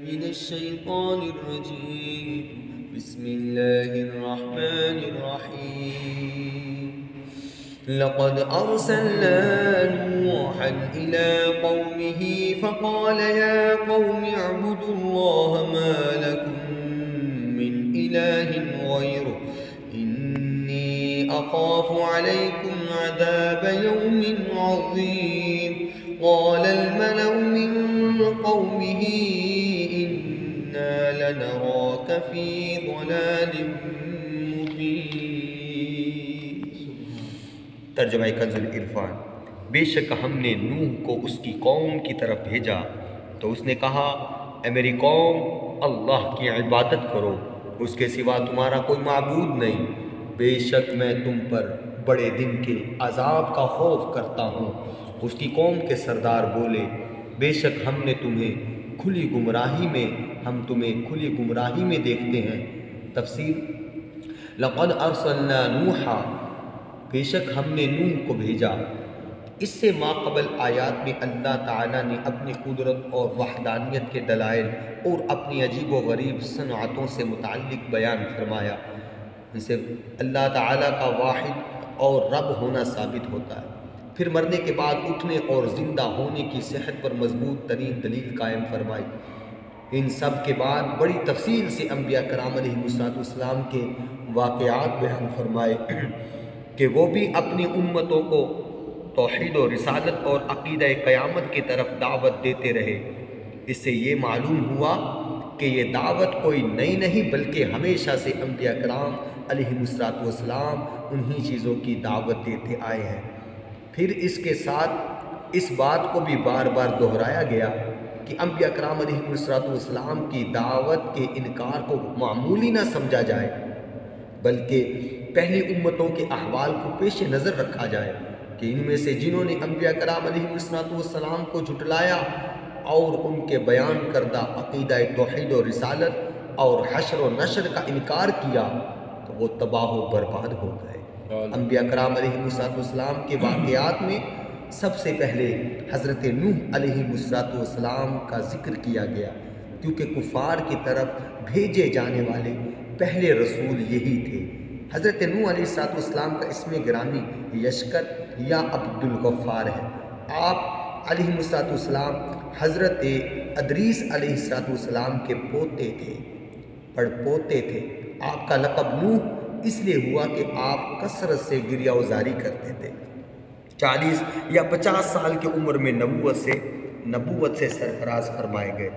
من الشيطان الرجيم. بسم الله الرحمن الرحيم. لقد أرسلنا نوحا إلى قومه فقال يا قوم اعبدوا الله ما لكم من إله غيره إني أخاف عليكم عذاب يوم عظيم. قال الملأ من قومه إنا لنراك في ضلال مبين. ترجمہ کنز العرفان. بے شک ہم نے نوح کو اس کی قوم کی طرف بھیجا تو اس نے کہا اے میری قوم اللہ کی عبادت کرو، اس کے سوا تمہارا کوئی معبود نہیں. بے شک میں تم پر بڑے دن کے عذاب کا خوف کرتا ہوں. اس کی قوم کے سردار بولے بے شک ہم تمہیں کھلی گمراہی میں دیکھتے ہیں. تفسیر لقد ارسلنا نوحا، بے شک ہم نے نوح کو بھیجا. اس سے ماقبل آیات میں اللہ تعالیٰ نے اپنی قدرت اور وحدانیت کے دلائل اور اپنی عجیب و غریب صنعتوں سے متعلق بیان فرمایا. ان سے اللہ تعالیٰ کا واحد اور رب ہونا ثابت ہوتا ہے. پھر مرنے کے بعد اٹھنے اور زندہ ہونے کی صحت پر مضبوط ترین دلیل قائم فرمائی. ان سب کے بعد بڑی تفصیل سے انبیاء کرام علیہ السلام کے واقعات بیان فرمائے کہ وہ بھی اپنی امتوں کو توحید و رسالت اور عقیدہ قیامت کی طرف دعوت دیتے رہے. اس سے یہ معلوم ہوا کہ یہ دعوت کوئی نئی نہیں بلکہ ہمیشہ سے انبیاء کرام علیہ السلام انہی چیزوں کی دعوت دیتے آئے ہیں. پھر اس کے ساتھ اس بات کو بھی بار بار دہرایا گیا کہ انبیاء کرام علیہ السلام کی دعوت کے انکار کو معمولی نہ سمجھا جائے بلکہ پہلی امتوں کے احوال کو پیش نظر رکھا جائے کہ ان میں سے جنہوں نے انبیاء کرام علیہ السلام کو جھٹلایا اور ان کے بیان کردہ عقیدہ توحید و رسالت اور حشر و نشر کا انکار کیا تو وہ تباہ و برباد ہو گئے. انبیاء کرام علیہ السلام کے واقعات میں سب سے پہلے حضرت نوح علیہ السلام کا ذکر کیا گیا کیونکہ کفار کی طرف بھیجے جانے والے پہلے رسول یہی تھے. حضرت نوح علیہ السلام کا اسم گرامی یشکر یا عبد الغفار ہے. آپ علیہ السلام حضرت ادریس علیہ السلام کے پوتے تھے. آپ کا لقب نوح اس لیے ہوا کہ آپ کثرت سے گریہ وزاری کرتے تھے. 40 یا 50 سال کی عمر میں نبوت سے سرفراز فرمائے گئے.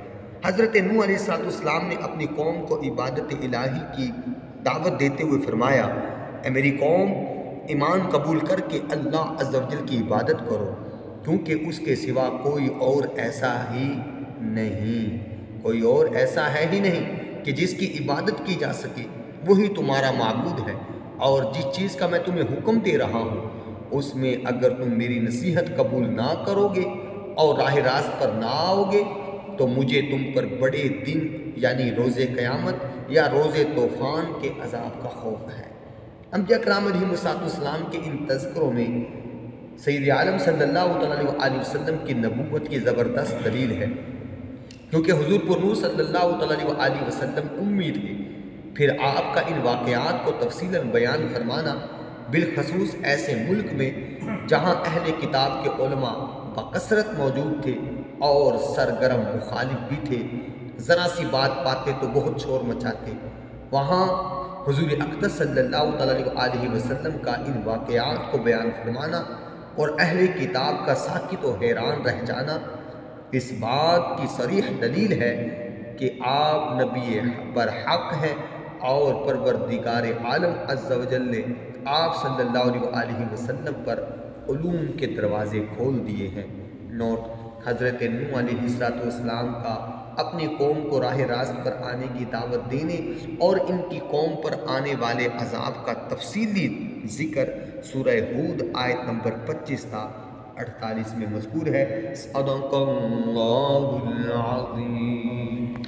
حضرت نوح علیہ السلام نے اپنی قوم کو عبادت الہی کی دعوت دیتے ہوئے فرمایا اے میری قوم ایمان قبول کر کے اللہ عز و جل کی عبادت کرو کیونکہ اس کے سوا کوئی اور ایسا ہے ہی نہیں کہ جس کی عبادت کی جا سکے. وہی تمہارا معبود ہے اور جس چیز کا میں تمہیں حکم دے رہا ہوں اس میں اگر تم میری نصیحت قبول نہ کرو گے اور راہ راست پر نہ آؤ گے تو مجھے تم پر بڑے دن یعنی روز قیامت یا روز طوفان کے عذاب کا خوف ہے. انبیاء کرام علیہ السلام کے ان تذکروں میں سید عالم صلی اللہ علیہ وسلم کی نبوت کی زبردست دلیل ہے کیونکہ حضور پر نور صلی اللہ علیہ وسلم امی تھے. پھر آپ کا ان واقعات کو تفصیلاً بیان فرمانا بالخصوص ایسے ملک میں جہاں اہل کتاب کے علماء بکثرت موجود تھے اور سرگرم مخالف بھی تھے. ذرا سی بات پاتے تو بہت شور مچاتے. وہاں حضور اقدس صلی اللہ علیہ وسلم کا ان واقعات کو بیان فرمانا اور اہل کتاب کا ساکت و حیران رہ جانا اس بات کی صریح دلیل ہے کہ آپ نبی برحق ہیں اور پروردگار عالم عز و جل نے آپ صلی اللہ علیہ وسلم پر علوم کے دروازے کھول دیے ہیں. نوٹ: حضرت نوح علیہ السلام کا اپنی قوم کو راہ راست پر آنے کی دعوت دینے اور ان کی قوم پر آنے والے عذاب کا تفصیلی ذکر سورہ ہود آیت نمبر 25 تا 48 میں مذکور ہے. صدق اللہ العظیم.